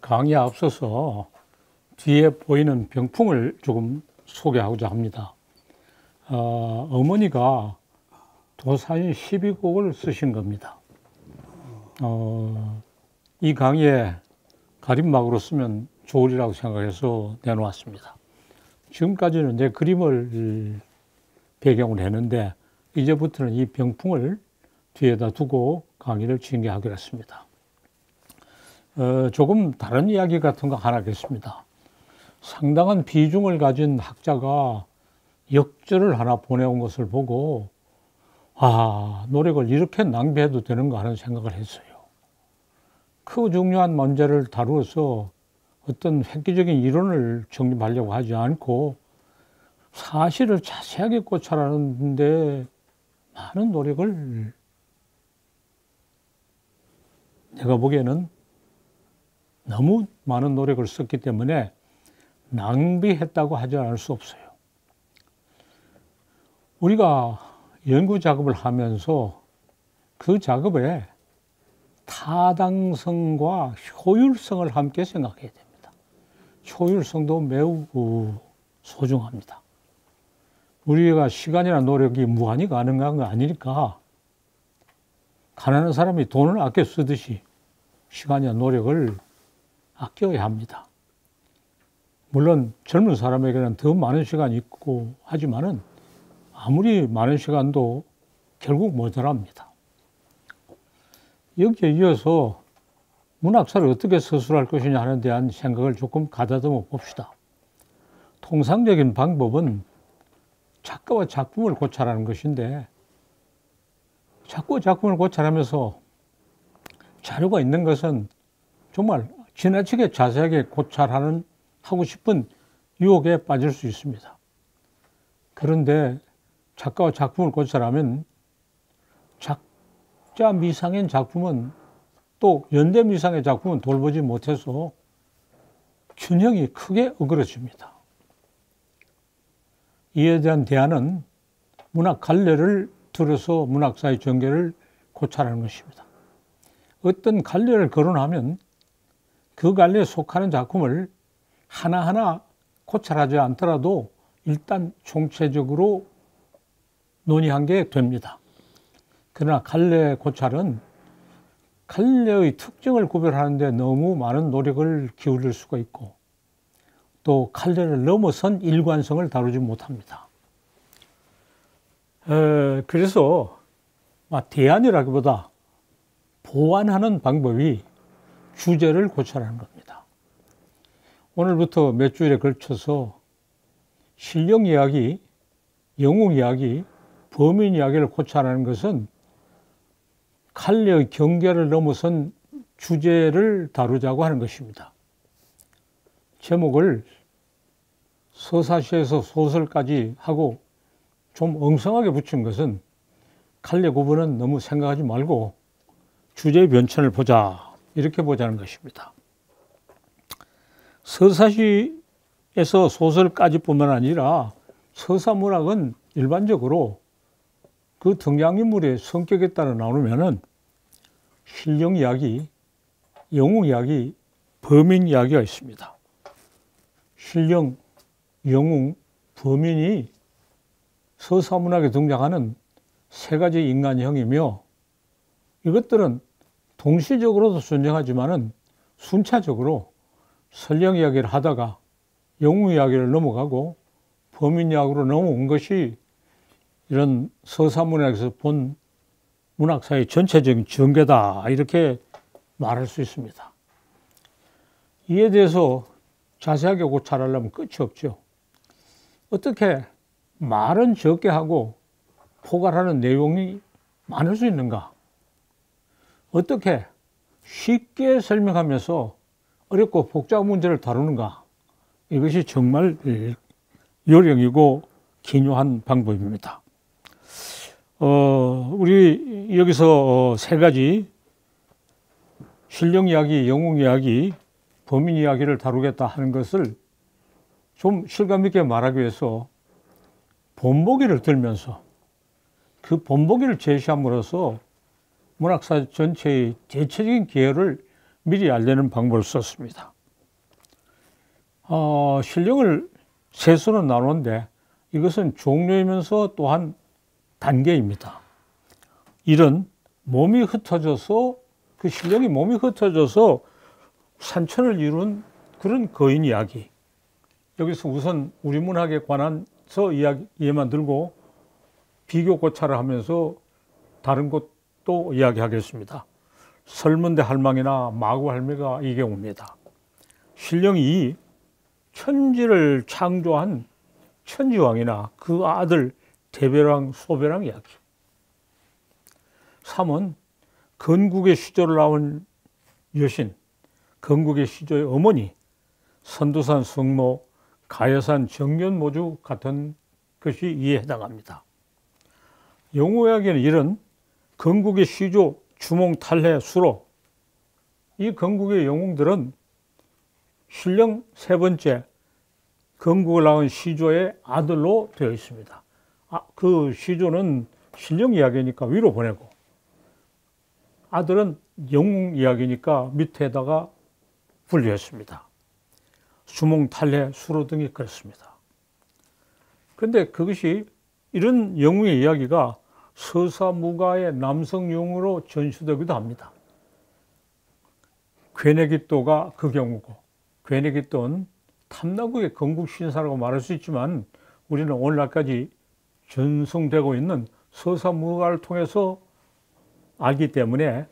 강의에 앞서서 뒤에 보이는 병풍을 조금 소개하고자 합니다. 어머니가 도사인 12곡을 쓰신 겁니다. 이 강의에 가림막으로 쓰면 좋으리라고 생각해서 내놓았습니다. 지금까지는 내 그림을 배경으로 했는데 이제부터는 이 병풍을 뒤에다 두고 강의를 진행하기로 했습니다. 조금 다른 이야기 같은 거 하나 하겠습니다. 상당한 비중을 가진 학자가 역절을 하나 보내온 것을 보고 노력을 이렇게 낭비해도 되는가 하는 생각을 했어요. 그 중요한 문제를 다루어서 어떤 획기적인 이론을 정립하려고 하지 않고 사실을 자세하게 고찰하는데 많은 노력을 내가 보기에는 너무 많은 노력을 썼기 때문에 낭비했다고 하지 않을 수 없어요. 우리가 연구 작업을 하면서 그 작업에 타당성과 효율성을 함께 생각해야 됩니다. 효율성도 매우 소중합니다. 우리가 시간이나 노력이 무한히 가능한 거 아니니까 가난한 사람이 돈을 아껴 쓰듯이 시간이나 노력을 아껴야 합니다. 물론 젊은 사람에게는 더 많은 시간이 있고 하지만은 아무리 많은 시간도 결국 모자랍니다. 여기에 이어서 문학사를 어떻게 서술할 것이냐 하는 대한 생각을 조금 가다듬어 봅시다. 통상적인 방법은 작가와 작품을 고찰하는 것인데 작가와 작품을 고찰하면서 자료가 있는 것은 정말 지나치게 자세하게 하고 싶은 유혹에 빠질 수 있습니다. 그런데 작가와 작품을 고찰하면 작자 미상의 작품은 또 연대 미상의 작품은 돌보지 못해서 균형이 크게 어그러집니다. 이에 대한 대안은 문학 갈래를 들어서 문학사의 전개를 고찰하는 것입니다. 어떤 갈래를 거론하면 그 갈래에 속하는 작품을 하나하나 고찰하지 않더라도 일단 총체적으로 논의한 게 됩니다. 그러나 갈래 고찰은 갈래의 특징을 구별하는 데 너무 많은 노력을 기울일 수가 있고 또 갈래를 넘어선 일관성을 다루지 못합니다. 그래서 대안이라기보다 보완하는 방법이 주제를 고찰하는 겁니다. 오늘부터 몇 주일에 걸쳐서 실력 이야기, 영웅 이야기, 범인 이야기를 고찰하는 것은 갈래의 경계를 넘어선 주제를 다루자고 하는 것입니다. 제목을 서사시에서 소설까지 하고 좀 엉성하게 붙인 것은 갈래 구분은 너무 생각하지 말고 주제의 변천을 보자, 이렇게 보자는 것입니다. 서사시에서 소설까지 뿐만 아니라 서사문학은 일반적으로 그 등장인물의 성격에 따라 나누면은 실력 이야기, 영웅 이야기, 범인 이야기가 있습니다. 실력, 영웅, 범인이 서사문학에 등장하는 세 가지 인간형이며 이것들은 동시적으로도 존재하지만은 순차적으로 설령 이야기를 하다가 영웅 이야기를 넘어가고 범인 이야기로 넘어온 것이 이런 서사문학에서 본 문학사의 전체적인 전개다, 이렇게 말할 수 있습니다. 이에 대해서 자세하게 고찰하려면 끝이 없죠. 어떻게 말은 적게 하고 포괄하는 내용이 많을 수 있는가? 어떻게 쉽게 설명하면서 어렵고 복잡한 문제를 다루는가? 이것이 정말 요령이고 기묘한 방법입니다. 우리 여기서 세 가지 실력 이야기, 영웅 이야기, 범인 이야기를 다루겠다 하는 것을 좀 실감 있게 말하기 위해서 본보기를 들면서 그 본보기를 제시함으로써 문학사 전체의 대체적인 기여를 미리 알리는 방법을 썼습니다. 신령을 세수로 나누는데 이것은 종류이면서 또한 단계입니다. 일은 몸이 흩어져서 그 신령이 몸이 흩어져서 산천을 이룬 그런 거인 이야기. 여기서 우선 우리 문학에 관한서 이야기만 들고 비교 고찰을 하면서 다른 것도 이야기하겠습니다. 설문대 할망이나 마구 할매가 이 경우입니다. 신령이 천지를 창조한 천지왕이나 그 아들 대배랑 소배랑 이야기. 3은 건국의 시조를 나온 여신, 건국의 시조의 어머니, 선두산 성모, 가야산 정년모주 같은 것이 이에 해당합니다. 영웅 이야기는 이런 건국의 시조, 주몽, 탈해, 수로, 이 건국의 영웅들은 신령 세 번째 건국을 낳은 시조의 아들로 되어 있습니다. 그 시조는 신령 이야기니까 위로 보내고 아들은 영웅 이야기니까 밑에다가 분류했습니다. 수몽, 탈해, 수로 등이 그렇습니다. 그런데 그것이 이런 영웅의 이야기가 서사무가의 남성 영웅으로 전시되기도 합니다. 괴내깃도가 그 경우고, 괴내깃도는 탐나국의 건국신사라고 말할 수 있지만 우리는 오늘날까지 전승되고 있는 서사무가를 통해서 알기 때문에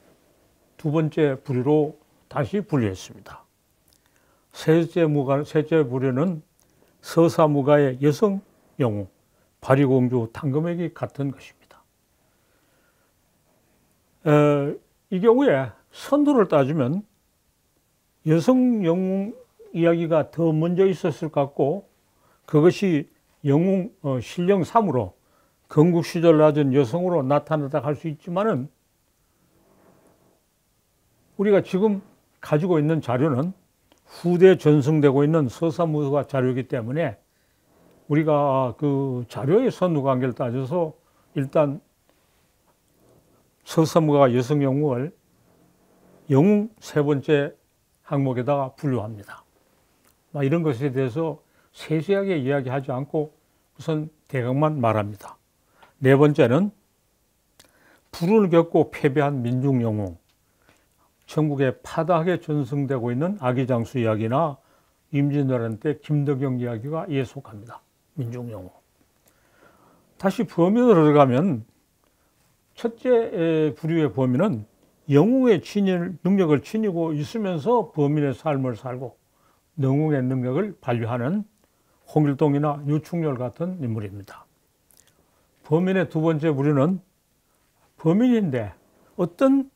두 번째 부류로 다시 분류했습니다. 셋째 부류는 서사무가의 여성 영웅, 바리공주 당금액이 같은 것입니다. 이 경우에 선두를 따지면 여성 영웅 이야기가 더 먼저 있었을 것 같고 그것이 영웅 신령 3으로 건국 시절 낮은 여성으로 나타났다 할 수 있지만은 우리가 지금 가지고 있는 자료는 후대 전승되고 있는 서사무가 자료이기 때문에 우리가 그 자료의 선후 관계를 따져서 일단 서사무가 여성 영웅을 영웅 세 번째 항목에다가 분류합니다. 이런 것에 대해서 세세하게 이야기하지 않고 우선 대강만 말합니다. 네 번째는 불운을 겪고 패배한 민중 영웅, 전국에 파다하게 전승되고 있는 아기장수 이야기나 임진왜란 때 김덕영 이야기가 이에 속합니다. 민중 영웅. 다시 범인으로 들어가면 첫째 부류의 범인은 영웅의 능력을 지니고 있으면서 범인의 삶을 살고 영웅의 능력을 발휘하는 홍길동이나 유충렬 같은 인물입니다. 범인의 두 번째 부류는 범인인데 어떤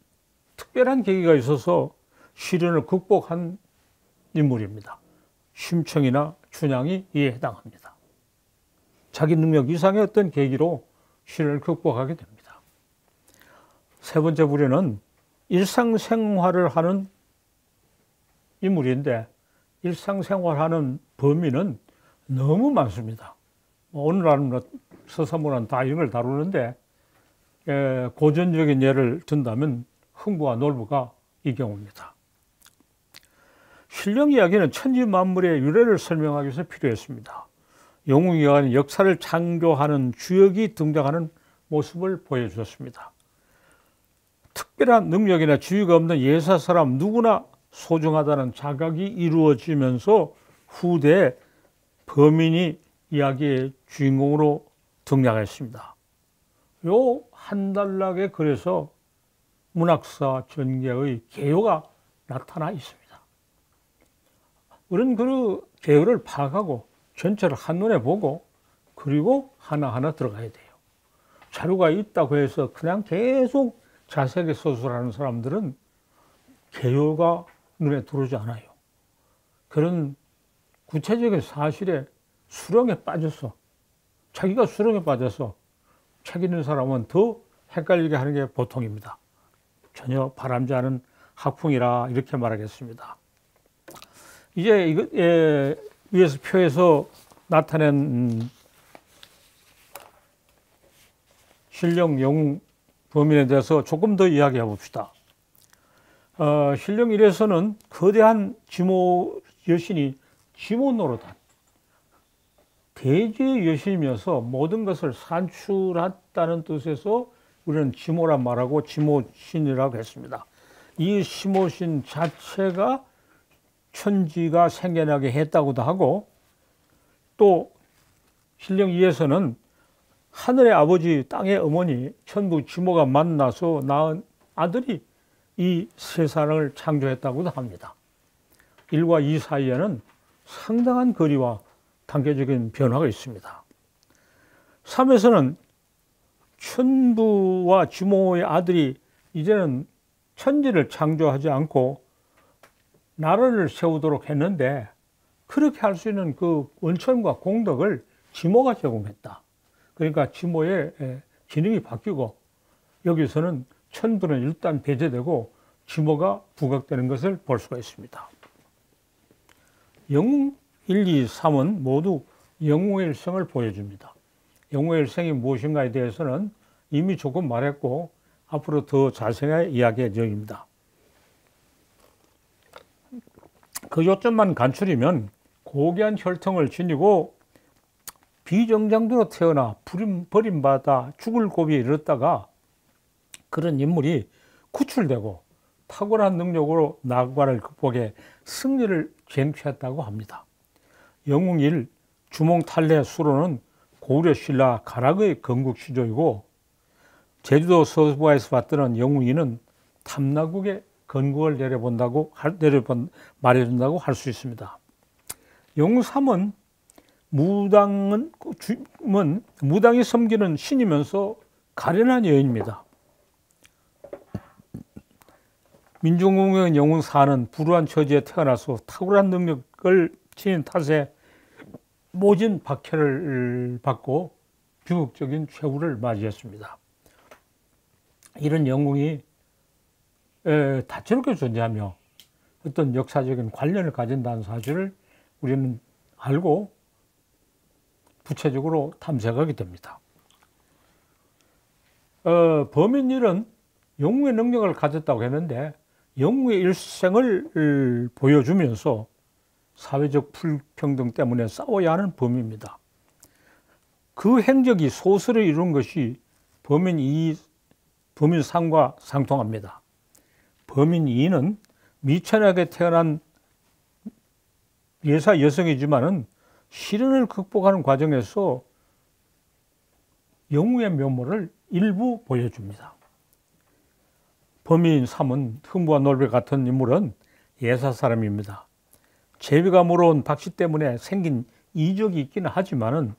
특별한 계기가 있어서 시련을 극복한 인물입니다. 심청이나 춘향이 이에 해당합니다. 자기 능력 이상의 어떤 계기로 시련을 극복하게 됩니다. 세 번째 부류는 일상생활을 하는 인물인데 일상생활하는 범위는 너무 많습니다. 오늘날 서사문화는 다 이런 걸 다루는데 고전적인 예를 든다면 흥부와 놀부가 이 경우입니다. 신령 이야기는 천지 만물의 유래를 설명하기 위해서 필요했습니다. 영웅 이야기는 역사를 창조하는 주역이 등장하는 모습을 보여주었습니다. 특별한 능력이나 지위가 없는 예사 사람 누구나 소중하다는 자각이 이루어지면서 후대에 범인이 이야기의 주인공으로 등장했습니다. 요 한 단락에 그래서 문학사 전개의 개요가 나타나 있습니다. 우리는 그 개요를 파악하고 전체를 한눈에 보고 그리고 하나하나 들어가야 돼요. 자료가 있다고 해서 그냥 계속 자세하게 서술하는 사람들은 개요가 눈에 들어오지 않아요. 그런 구체적인 사실에 수렁에 빠져서 자기가 수렁에 빠져서 책 읽는 사람은 더 헷갈리게 하는 게 보통입니다. 전혀 바람지 않은 학풍이라 이렇게 말하겠습니다. 이제 이거 위에서 표에서 나타낸 신령 영웅 범인에 대해서 조금 더 이야기해 봅시다. 신령 1에서는 거대한 지모 여신이 지모 노릇한 대지의 여신이면서 모든 것을 산출했다는 뜻에서 우리는 지모란 말하고 지모신이라고 했습니다. 이 지모신 자체가 천지가 생겨나게 했다고도 하고, 또 신령 2에서는 하늘의 아버지 땅의 어머니 천부 지모가 만나서 낳은 아들이 이 세상을 창조했다고도 합니다. 1과 2 사이에는 상당한 거리와 단계적인 변화가 있습니다. 3에서는 천부와 지모의 아들이 이제는 천지를 창조하지 않고 나라를 세우도록 했는데, 그렇게 할 수 있는 그 원천과 공덕을 지모가 제공했다. 그러니까 지모의 기능이 바뀌고, 여기서는 천부는 일단 배제되고 지모가 부각되는 것을 볼 수가 있습니다. 영웅 1, 2, 3은 모두 영웅의 일생을 보여줍니다. 영웅의 일생이 무엇인가에 대해서는 이미 조금 말했고, 앞으로 더 자세하게 이야기할 예정입니다. 그 요점만 간추리면, 고귀한 혈통을 지니고 비정상도로 태어나 버림받아 죽을 고비에 이르렀다가 그런 인물이 구출되고 탁월한 능력으로 난관을 극복해 승리를 쟁취했다고 합니다. 영웅 1, 주몽탈래 수로는 고구려 신라 가락의 건국 시조이고, 제주도 서부에서 봤던 영웅 2는 탐나국의 건국을 말해준다고 할 수 있습니다. 영웅 3은 무당이 섬기는 신이면서 가련한 여인입니다. 민중공의 영웅 4는 불우한 처지에 태어나서 탁월한 능력을 지닌 탓에 모진 박해를 받고 비극적인 최후를 맞이했습니다. 이런 영웅이 다채롭게 존재하며 어떤 역사적인 관련을 가진다는 사실을 우리는 알고 구체적으로 탐색하게 됩니다. 범인일은 영웅의 능력을 가졌다고 했는데, 영웅의 일생을 보여주면서 사회적 불평등 때문에 싸워야 하는 범인입니다. 그 행적이 소설을 이룬 것이 범인 3과 상통합니다. 범인 2는 미천하게 태어난 예사 여성이지만은 시련을 극복하는 과정에서 영웅의 면모를 일부 보여줍니다. 범인 3은 흥부와 놀배 같은 인물은 예사 사람입니다. 제비가 물어온 박씨 때문에 생긴 이적이 있기는 하지만은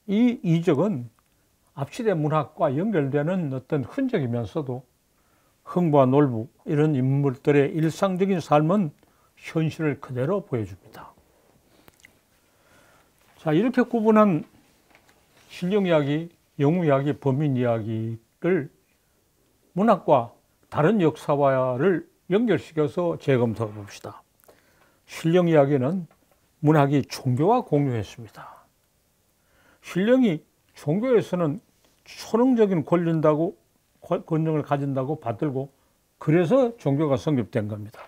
이 이적은 앞시대 문학과 연결되는 어떤 흔적이면서도 흥부와 놀부 이런 인물들의 일상적인 삶은 현실을 그대로 보여줍니다. 자, 이렇게 구분한 신령 이야기, 영웅 이야기, 범인 이야기를 문학과 다른 역사와를 연결시켜서 재검토해 봅시다. 신령 이야기는 문학이 종교와 공유했습니다. 신령이 종교에서는 초능적인 권능을 가진다고 받들고, 그래서 종교가 성립된 겁니다.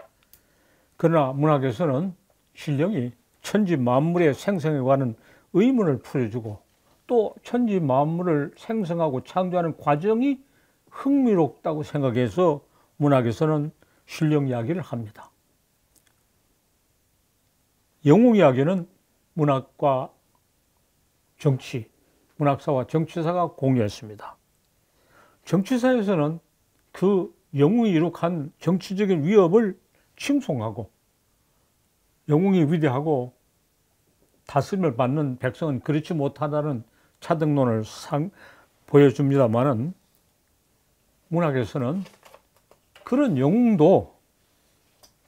그러나 문학에서는 신령이 천지 만물의 생성에 관한 의문을 풀어주고, 또 천지 만물을 생성하고 창조하는 과정이 흥미롭다고 생각해서 문학에서는 신령 이야기를 합니다. 영웅 이야기는 문학과 정치, 문학사와 정치사가 공유했습니다. 정치사에서는 그 영웅이 이룩한 정치적인 위협을 칭송하고, 영웅이 위대하고 다스림을 받는 백성은 그렇지 못하다는 차등론을 보여줍니다만은, 문학에서는 그런 영웅도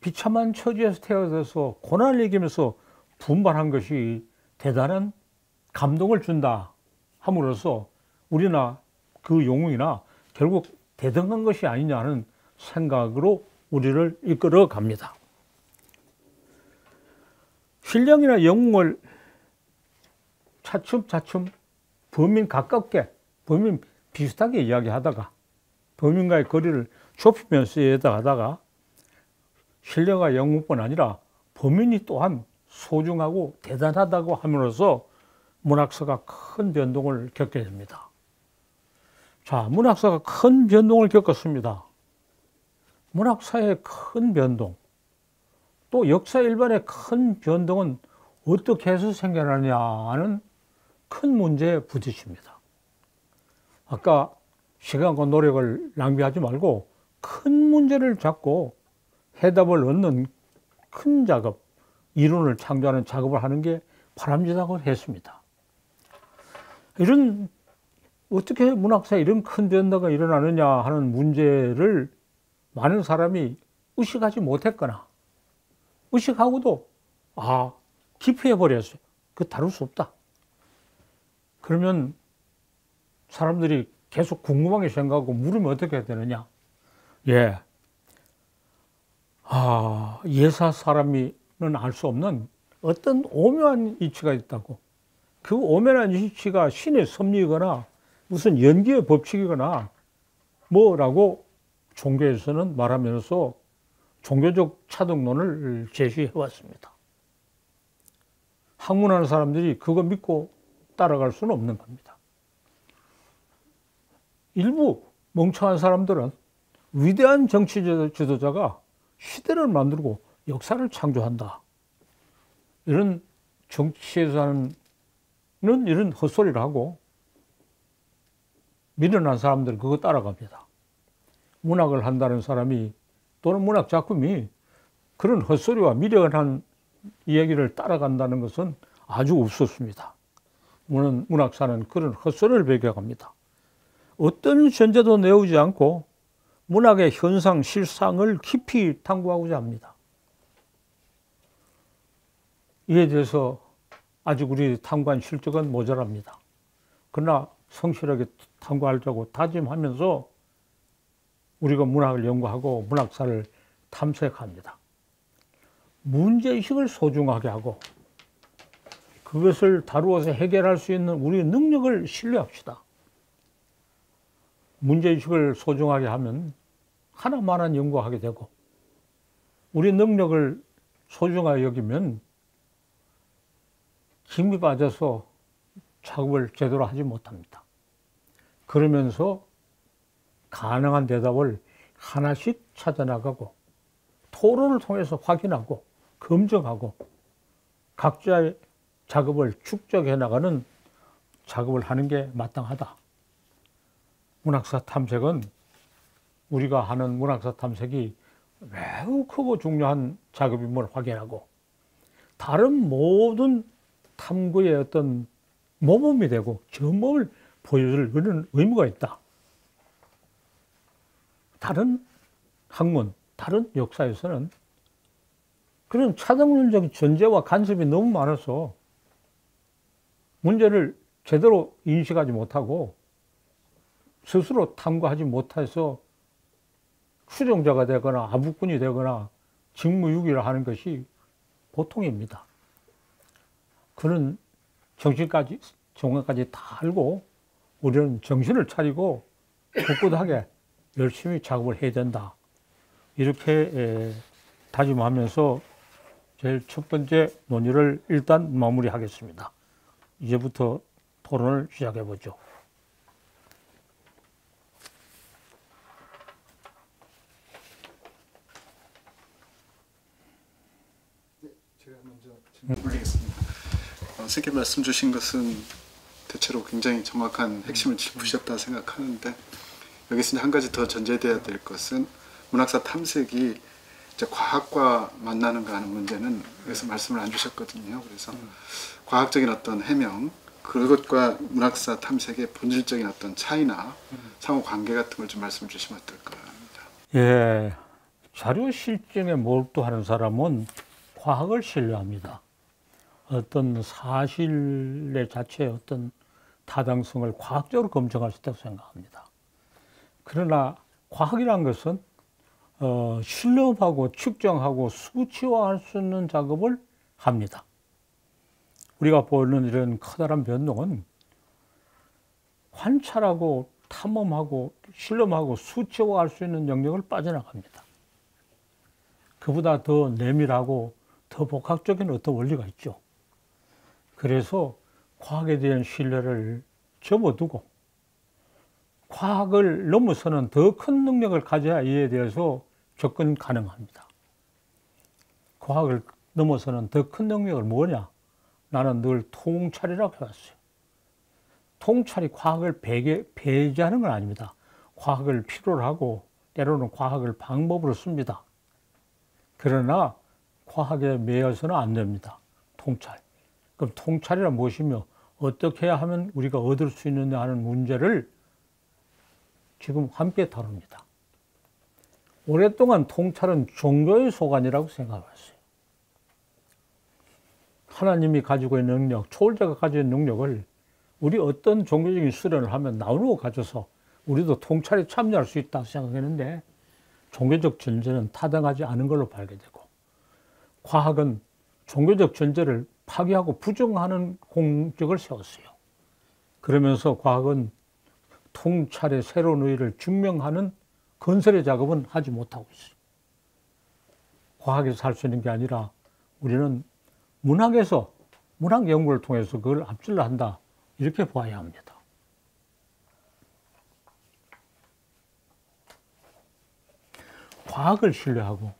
비참한 처지에서 태어나서 고난을 이기면서 분발한 것이 대단한 감동을 준다 함으로써 우리나 그 영웅이나 결국 대등한 것이 아니냐 하는 생각으로 우리를 이끌어 갑니다. 신령이나 영웅을 차츰차츰 범인 가깝게, 범인 비슷하게 이야기하다가 범인과의 거리를 좁히면서 하다가 신뢰가 영웅뿐 아니라 범인이 또한 소중하고 대단하다고 함으로써 문학사가 큰 변동을 겪게 됩니다. 자, 문학사가 큰 변동을 겪었습니다. 문학사의 큰 변동, 또 역사 일반의 큰 변동은 어떻게 해서 생겨나냐 하는 큰 문제에 부딪힙니다. 아까 시간과 노력을 낭비하지 말고 큰 문제를 잡고 해답을 얻는 큰 작업, 이론을 창조하는 작업을 하는 게 바람직하다고 했습니다. 이런 어떻게 문학사에 이런 큰 변화가 일어나느냐 하는 문제를 많은 사람이 의식하지 못했거나 의식하고도 기피해 버렸어요. 그 다룰 수 없다. 그러면 사람들이 계속 궁금하게 생각하고 물으면 어떻게 해야 되느냐? 예사 사람이는 알 수 없는 어떤 오묘한 이치가 있다고. 그 오묘한 이치가 신의 섭리이거나 무슨 연기의 법칙이거나 뭐라고 종교에서는 말하면서 종교적 차등론을 제시해 왔습니다. 학문하는 사람들이 그거 믿고 따라갈 수는 없는 겁니다. 일부 멍청한 사람들은 위대한 정치 지도자가 시대를 만들고 역사를 창조한다. 이런 정치에서는 이런 헛소리를 하고 미련한 사람들은 그거 따라갑니다. 문학을 한다는 사람이 또는 문학 작품이 그런 헛소리와 미련한 이야기를 따라간다는 것은 아주 없었습니다. 문학사는 그런 헛소리를 배격합니다. 어떤 전제도 내오지 않고 문학의 현상, 실상을 깊이 탐구하고자 합니다. 이에 대해서 아직 우리 탐구한 실적은 모자랍니다. 그러나 성실하게 탐구하려고 다짐하면서 우리가 문학을 연구하고 문학사를 탐색합니다. 문제의식을 소중하게 하고 그것을 다루어서 해결할 수 있는 우리의 능력을 신뢰합시다. 문제의식을 소중하게 하면 하나만한 연구하게 되고 우리 능력을 소중하게 여기면 힘이 빠져서 작업을 제대로 하지 못합니다. 그러면서 가능한 대답을 하나씩 찾아나가고 토론을 통해서 확인하고 검증하고 각자의 작업을 축적해 나가는 작업을 하는 게 마땅하다. 문학사 탐색은 우리가 하는 문학사 탐색이 매우 크고 중요한 작업임을 확인하고 다른 모든 탐구의 어떤 모범이 되고 전범을 보여줄 그런 의무가 있다. 다른 학문, 다른 역사에서는 그런 차등론적 전제와 간섭이 너무 많아서 문제를 제대로 인식하지 못하고 스스로 탐구하지 못해서 추종자가 되거나 아부꾼이 되거나 직무유기를 하는 것이 보통입니다. 그런 정신까지 다 알고 우리는 정신을 차리고 꿋꿋하게 열심히 작업을 해야 된다. 이렇게 다짐하면서 제일 첫 번째 논의를 일단 마무리하겠습니다. 이제부터 토론을 시작해 보죠. 제가 먼저 질문 올리겠습니다. 선생님 말씀 주신 것은 대체로 굉장히 정확한 핵심을 짚으셨다 생각하는데 여기서 한 가지 더 전제돼야 될 것은 문학사 탐색이 이제 과학과 만나는가 하는 문제는 여기서 말씀을 안 주셨거든요. 그래서 과학적인 어떤 해명 그것과 문학사 탐색의 본질적인 어떤 차이나 상호 관계 같은 걸 좀 말씀 주시면 어떨까 합니다. 예, 자료 실증에 몰두하는 사람은 과학을 신뢰합니다. 어떤 사실의 자체의 어떤 타당성을 과학적으로 검증할 수 있다고 생각합니다. 그러나 과학이란 것은 실험하고 측정하고 수치화할 수 있는 작업을 합니다. 우리가 보는 이런 커다란 변동은 관찰하고 탐험하고 실험하고 수치화할 수 있는 영역을 빠져나갑니다. 그보다 더 내밀하고 더 복합적인 어떤 원리가 있죠. 그래서 과학에 대한 신뢰를 접어두고 과학을 넘어서는 더 큰 능력을 가져야 이에 대해서 접근 가능합니다. 과학을 넘어서는 더 큰 능력을 뭐냐? 나는 늘 통찰이라고 해왔어요. 통찰이 과학을 배제하는 건 아닙니다. 과학을 필요로 하고 때로는 과학을 방법으로 씁니다. 그러나 과학에 매여서는 안 됩니다. 통찰. 그럼 통찰이란 무엇이며 어떻게 해야 하면 우리가 얻을 수 있느냐 하는 문제를 지금 함께 다룹니다. 오랫동안 통찰은 종교의 소관이라고 생각해왔어요. 하나님이 가지고 있는 능력, 초월자가 가지고 있는 능력을 우리 어떤 종교적인 수련을 하면 나누어 가져서 우리도 통찰에 참여할 수 있다고 생각했는데 종교적 전제는 타당하지 않은 걸로 발견되고 과학은 종교적 전제를 파괴하고 부정하는 공적을 세웠어요. 그러면서 과학은 통찰의 새로운 의의를 증명하는 건설의 작업은 하지 못하고 있어요. 과학에서 할 수 있는 게 아니라 우리는 문학에서 문학 연구를 통해서 그걸 앞질러 한다. 이렇게 봐야 합니다. 과학을 신뢰하고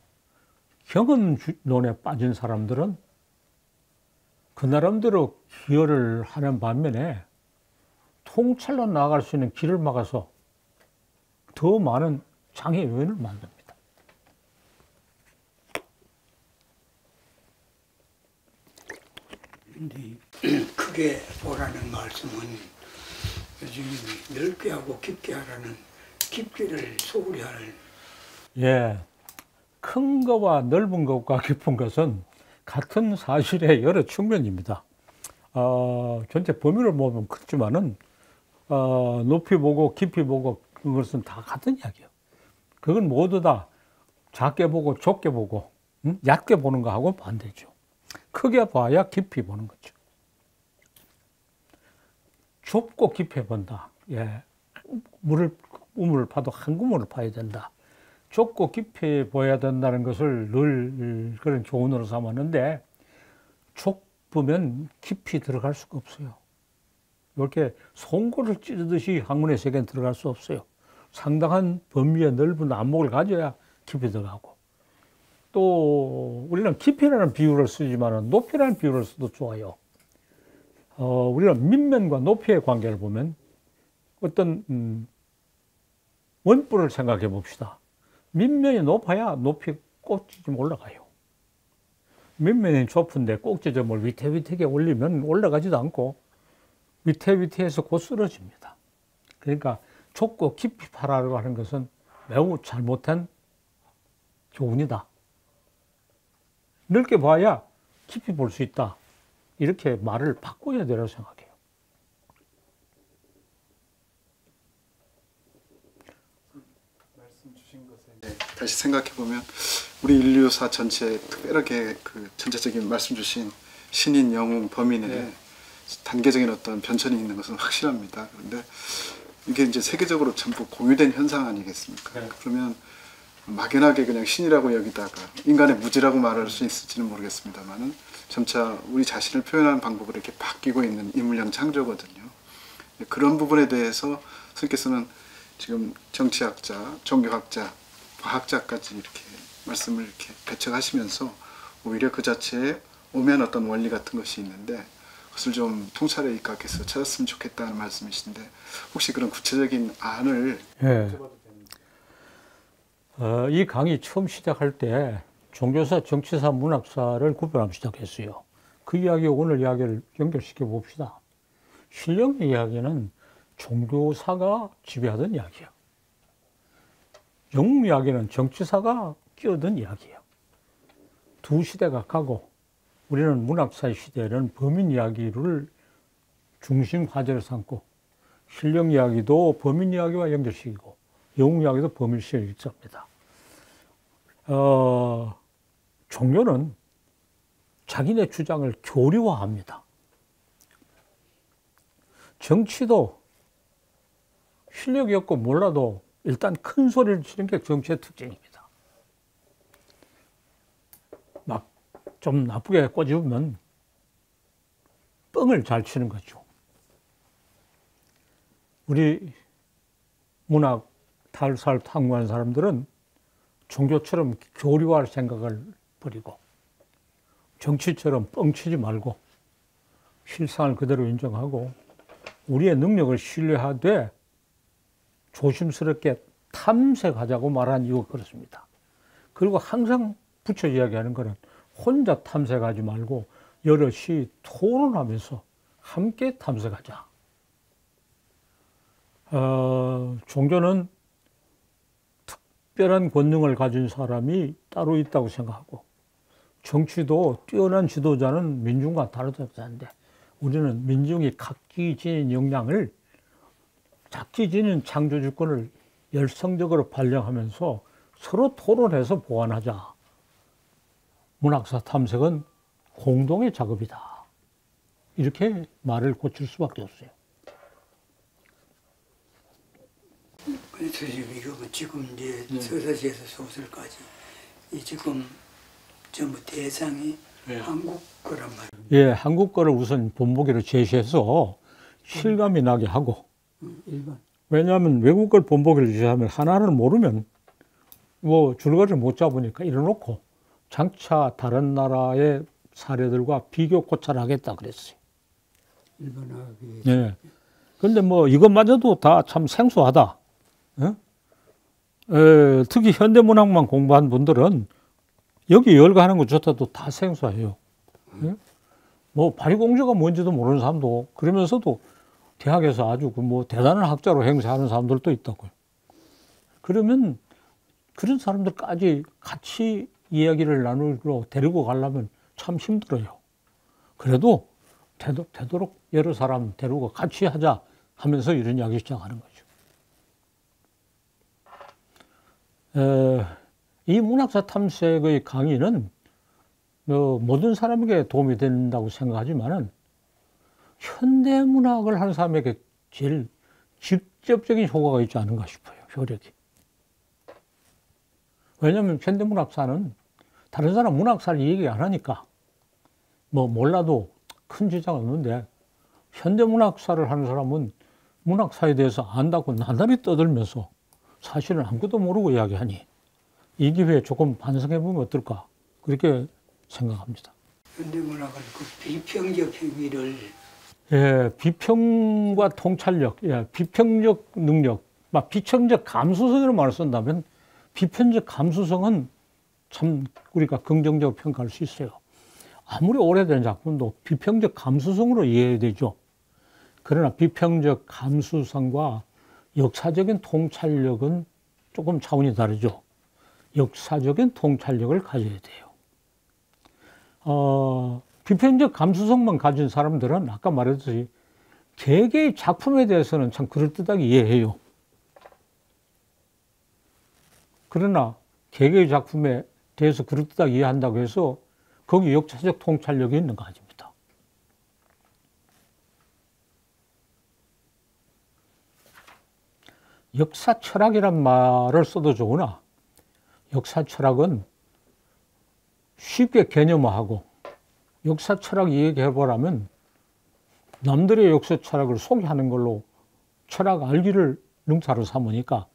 경험론에 빠진 사람들은 그 나름대로 기여를 하는 반면에 통찰로 나아갈 수 있는 길을 막아서 더 많은 장애 요인을 만듭니다. 근데 크게 보라는 말씀은 요즘 넓게 하고 깊게 하라는 깊이를 소홀히 할. 예, 큰 것과 넓은 것과 깊은 것은 같은 사실의 여러 측면입니다. 전체 범위를 보면 크지만은 높이 보고 깊이 보고 그것은 다 같은 이야기예요. 그건 모두 다 작게 보고 좁게 보고 얕게 보는 거하고 반대죠. 크게 봐야 깊이 보는 거죠. 좁고 깊이 본다. 예, 우물을 파도 한 구멍을 파야 된다. 좁고 깊이 보여야 된다는 것을 늘 그런 교훈으로 삼았는데 좁으면 깊이 들어갈 수가 없어요. 이렇게 송곳을 찌르듯이 학문의 세계에 들어갈 수 없어요. 상당한 범위의 넓은 안목을 가져야 깊이 들어가고 또 우리는 깊이라는 비유를 쓰지만 높이라는 비유를 써도 좋아요. 우리는 밑면과 높이의 관계를 보면 어떤 원뿔을 생각해 봅시다. 밑면이 높아야 높이 꼭지점 올라가요. 밑면이 좁은데 꼭지점을 위태위태하게 올리면 올라가지도 않고 위태위태해서 곧 쓰러집니다. 그러니까 좁고 깊이 파라고 하는 것은 매우 잘못한 교훈이다. 넓게 봐야 깊이 볼 수 있다. 이렇게 말을 바꿔야 되라고 생각해요. 말씀 주신 것에 다시 생각해 보면 우리 인류사 전체에 특별하게 그 전체적인 말씀 주신 신인, 영웅, 범인의 단계적인 어떤 변천이 있는 것은 확실합니다. 그런데 이게 이제 세계적으로 전부 공유된 현상 아니겠습니까? 그러면 막연하게 그냥 신이라고 여기다가 인간의 무지라고 말할 수 있을지는 모르겠습니다만은 점차 우리 자신을 표현하는 방법으로 이렇게 바뀌고 있는 인물형 창조거든요. 그런 부분에 대해서 선생님께서는 지금 정치학자, 종교학자, 과학자까지 이렇게 말씀을 이렇게 배척하시면서 오히려 그 자체에 오면 어떤 원리 같은 것이 있는데 그것을 좀 통찰에 입각해서 찾았으면 좋겠다는 말씀이신데 혹시 그런 구체적인 안을 이 강의 처음 시작할 때 종교사, 정치사, 문학사를 구별하면 시작했어요. 그 이야기 오늘 이야기를 연결시켜 봅시다. 신령의 이야기는 종교사가 지배하던 이야기야. 영웅 이야기는 정치사가 끼어든 이야기야. 두 시대가 가고 우리는 문학사의 시대에는 범인 이야기를 중심 화제로 삼고 신령 이야기도 범인 이야기와 연결시키고 영웅 이야기도 범인 시작입니다. 종교는 자기네 주장을 교리화합니다. 정치도 실력이 없고 몰라도 일단 큰 소리를 치는 게 정치의 특징입니다. 좀 나쁘게 꼬집으면 뻥을 잘 치는 거죠. 우리 문학 탈살 탐구한 사람들은 종교처럼 교류할 생각을 버리고 정치처럼 뻥치지 말고 실상을 그대로 인정하고 우리의 능력을 신뢰하되 조심스럽게 탐색하자고 말한 이유가 그렇습니다. 그리고 항상 붙여 이야기하는 것은 혼자 탐색하지 말고 여럿이 토론하면서 함께 탐색하자. 종교는 특별한 권능을 가진 사람이 따로 있다고 생각하고 정치도 뛰어난 지도자는 민중과 다르다는데 우리는 민중이 각기 지닌 역량을 각기 지닌 창조주권을 열성적으로 발령하면서 서로 토론해서 보완하자. 문학사 탐색은 공동의 작업이다. 이렇게 말을 고칠 수밖에 없어요. 그래서 지금 이제 서사시에서 소설까지 이 지금 전부 대상이 한국 거란 말이에요. 예, 한국 거를 우선 본보기로 제시해서 실감이 나게 하고 일반. 왜냐하면 외국 걸 본보기로 제시하면 하나를 모르면 뭐 줄거리를 못 잡으니까 이래놓고 장차 다른 나라의 사례들과 비교 고찰하겠다 그랬어요. 일반하게. 예. 근데 뭐 이것마저도 다 참 생소하다. 특히 현대문학만 공부한 분들은 여기 열거하는 것조차도 다 생소해요. 뭐 파리공주가 뭔지도 모르는 사람도 그러면서도 대학에서 아주 뭐 대단한 학자로 행세하는 사람들도 있다고요. 그러면 그런 사람들까지 같이 이야기를 나누고 데리고 가려면 참 힘들어요. 그래도 되도록 여러 사람 데리고 같이 하자 하면서 이런 이야기 시작하는 거죠. 이 문학사 탐색의 강의는 모든 사람에게 도움이 된다고 생각하지만은 현대문학을 하는 사람에게 제일 직접적인 효과가 있지 않은가 싶어요. 효력이. 왜냐하면 현대문학사는 다른 사람 문학사를 얘기 안 하니까 뭐 몰라도 큰 지장 없는데 현대문학사를 하는 사람은 문학사에 대해서 안다고 나날이 떠들면서 사실은 아무것도 모르고 이야기하니 이 기회에 조금 반성해보면 어떨까 그렇게 생각합니다. 현대문학은 그 비평적 행위를 예, 비평과 통찰력, 예, 비평적 능력, 비평적 감수성이라는 말을 쓴다면 비평적 감수성은 참 우리가 긍정적으로 평가할 수 있어요. 아무리 오래된 작품도 비평적 감수성으로 이해해야 되죠. 그러나 비평적 감수성과 역사적인 통찰력은 조금 차원이 다르죠. 역사적인 통찰력을 가져야 돼요. 비평적 감수성만 가진 사람들은 아까 말했듯이 개개의 작품에 대해서는 참 그럴듯하게 이해해요. 그러나 개개의 작품에 대해서 그럴듯하게 이해한다고 해서 거기 역사적 통찰력이 있는가 아닙니다. 역사 철학이란 말을 써도 좋으나 역사 철학은 쉽게 개념화하고 역사 철학 얘기해보라면 남들의 역사 철학을 소개하는 걸로 철학 알기를 능사로 삼으니까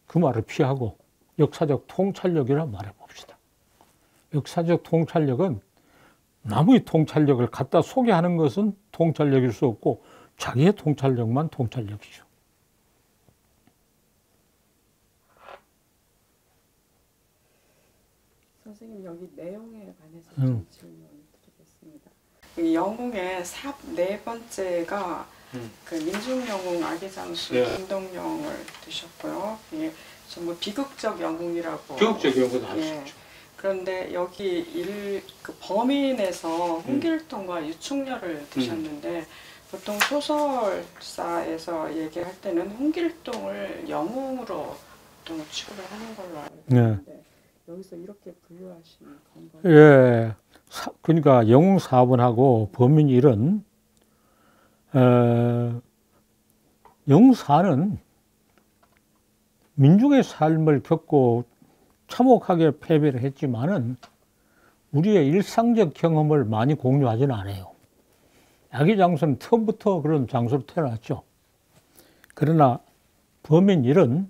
그 말을 피하고 역사적 통찰력이라 말해봅시다. 역사적 통찰력은 남의 통찰력을 갖다 소개하는 것은 통찰력일 수 없고 자기의 통찰력만 통찰력이죠. 선생님 여기 내용에 관해서 좀 질문 드리겠습니다. 이 영웅의 네 번째가 그 민중영웅 아기장수 김동령을 두셨고요. 이게 전부 비극적 영웅이라고. 비극적 영웅도 할 수 예. 있죠. 그런데 여기 그 범인에서 홍길동과 유충렬을 두셨는데 보통 소설사에서 얘기할 때는 홍길동을 영웅으로 보통 취급을 하는 걸로 알고 있는데 여기서 이렇게 분류하시는 건가요? 예. 그러니까 영웅 4번하고 범인 1은 영웅 4는 민중의 삶을 겪고 참혹하게 패배를 했지만은 우리의 일상적 경험을 많이 공유하지는 않아요. 야기장소는 처음부터 그런 장소로 태어났죠. 그러나 범인일은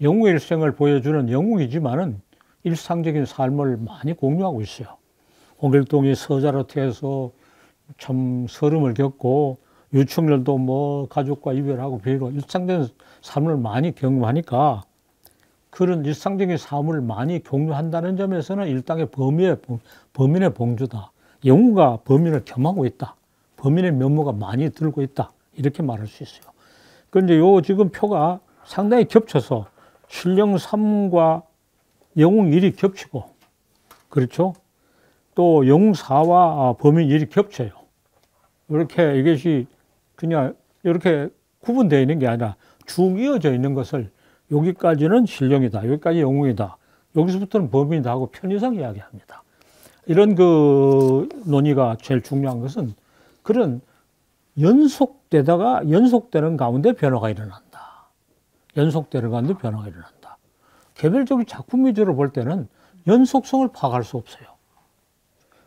영웅의 일생을 보여주는 영웅이지만은 일상적인 삶을 많이 공유하고 있어요. 홍길동이 서자로 태어서 참 서름을 겪고 유충렬도 뭐 가족과 이별하고 비로 일상적인 삶을 많이 경험하니까 그런 일상적인 삶을 많이 공유한다는 점에서는 일당의 범인의 봉주다. 영웅과 범인을 겸하고 있다. 범인의 면모가 많이 들고 있다. 이렇게 말할 수 있어요. 그런데 요 지금 표가 상당히 겹쳐서 신령 3과 영웅 1이 겹치고, 그렇죠? 또 영웅 4와 범인 1이 겹쳐요. 이렇게 이것이 그냥 이렇게 구분되어 있는 게 아니라 쭉 이어져 있는 것을 여기까지는 신령이다. 여기까지 영웅이다. 여기서부터는 범인이다 하고 편의상 이야기합니다. 이런 그 논의가 제일 중요한 것은 그런 연속되는 가운데 변화가 일어난다. 연속되는 가운데 변화가 일어난다. 개별적인 작품 위주로 볼 때는 연속성을 파악할 수 없어요.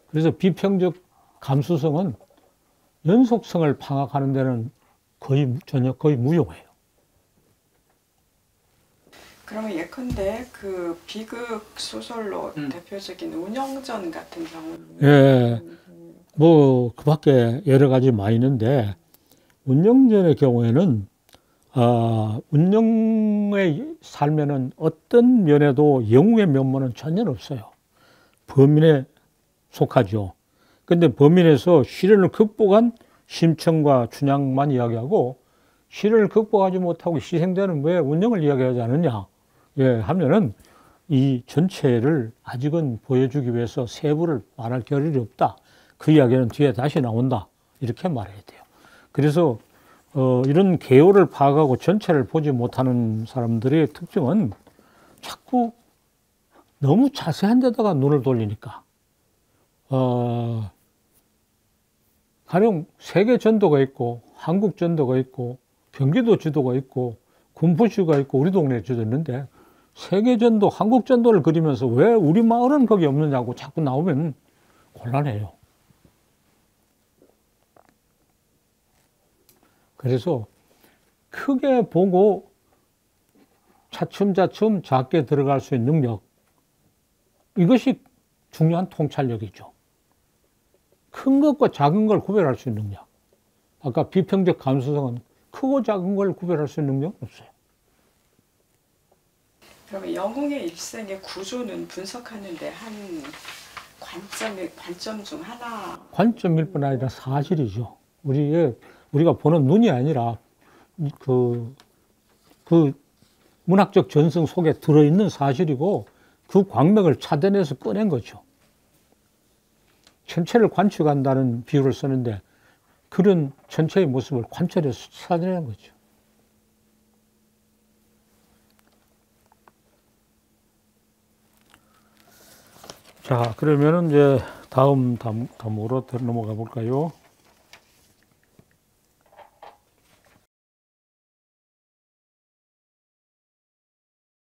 그래서 비평적 감수성은 연속성을 파악하는 데는 거의 무용해요. 그러면 예컨대 그 비극 소설로 대표적인 운영전 같은 경우는 예, 뭐 그 밖에 여러 가지 많이 있는데 운영전의 경우에는 운영의 삶에는 어떤 면에도 영웅의 면모는 전혀 없어요. 범인에 속하죠. 근데 범인에서 시련을 극복한 심청과 춘향만 이야기하고 시련을 극복하지 못하고 희생되는 왜 운영을 이야기하지 않느냐 하면은 이 전체를 아직은 보여주기 위해서 세부를 말할 겨를이 없다. 그 이야기는 뒤에 다시 나온다. 이렇게 말해야 돼요. 그래서 이런 개요를 파악하고 전체를 보지 못하는 사람들의 특징은 자꾸 너무 자세한 데다가 눈을 돌리니까 가령 세계 전도가 있고 한국 전도가 있고 경기도 지도가 있고 군포시가 있고 우리 동네 지도 있는데 세계 전도, 한국 전도를 그리면서 왜 우리 마을은 거기 없느냐고 자꾸 나오면 곤란해요. 그래서 크게 보고 차츰차츰 작게 들어갈 수 있는 능력, 이것이 중요한 통찰력이죠. 큰 것과 작은 걸 구별할 수 있는 능력. 아까 비평적 감수성은 크고 작은 걸 구별할 수 있는 능력은 없어요. 그러면 영웅의 일생의 구조는 분석하는데 한 관점 중 하나. 관점일 뿐 아니라 사실이죠. 우리가 보는 눈이 아니라 그 문학적 전승 속에 들어있는 사실이고 그 광맥을 찾아내서 꺼낸 거죠. 전체를 관측한다는 비유를 쓰는데 그런 전체의 모습을 관찰해서 찾아내는 거죠. 자, 그러면은 이제 다음 단어로 넘어가 볼까요?